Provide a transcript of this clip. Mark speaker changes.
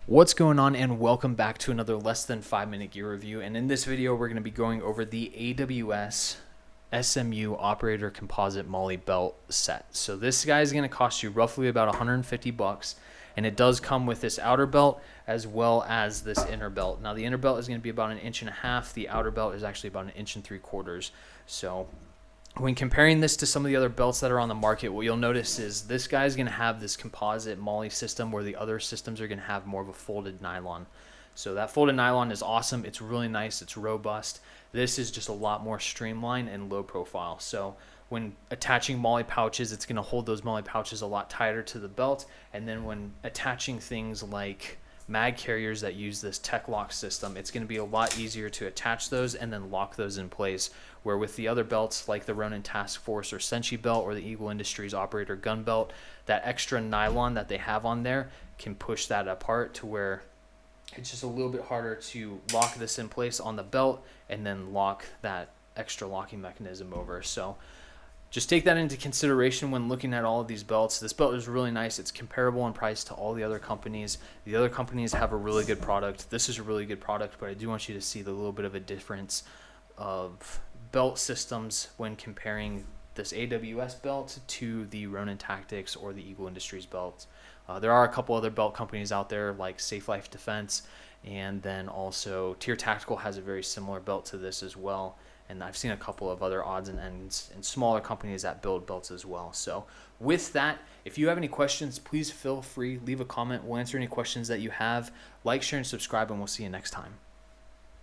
Speaker 1: What's going on, and welcome back to another less than 5-minute gear review. And in this video we're going to be going over the AWS SMU operator composite Molle belt set. So this guy is going to cost you roughly about 150 bucks, and it does come with this outer belt as well as this inner belt. Now the inner belt is going to be about 1.5 inches. The outer belt is actually about 1.75 inches. So when comparing this to some of the other belts that are on the market, what you'll notice is this guy is going to have this composite Molle system, where the other systems are going to have more of a folded nylon. So that folded nylon is awesome. It's really nice. It's robust. This is just a lot more streamlined and low profile. So when attaching Molle pouches, it's going to hold those Molle pouches a lot tighter to the belt. And then when attaching things like mag carriers that use this tech lock system, it's going to be a lot easier to attach those and then lock those in place, where with the other belts like the Ronin Task Force or Senshi belt or the Eagle Industries operator gun belt, that extra nylon that they have on there can push that apart to where it's just a little bit harder to lock this in place on the belt and then lock that extra locking mechanism over. So just take that into consideration when looking at all of these belts. This belt is really nice. It's comparable in price to all the other companies. The other companies have a really good product. This is a really good product, but I do want you to see the little bit of a difference of belt systems when comparing this AWS belt to the Ronin Tactics or the Eagle Industries belt. There are a couple other belt companies out there like Safe Life Defense, and then also Tier Tactical has a very similar belt to this as well. And I've seen a couple of other odds and ends and smaller companies that build belts as well. So with that, if you have any questions, please feel free, leave a comment. We'll answer any questions that you have. Like, share, and subscribe, and we'll see you next time.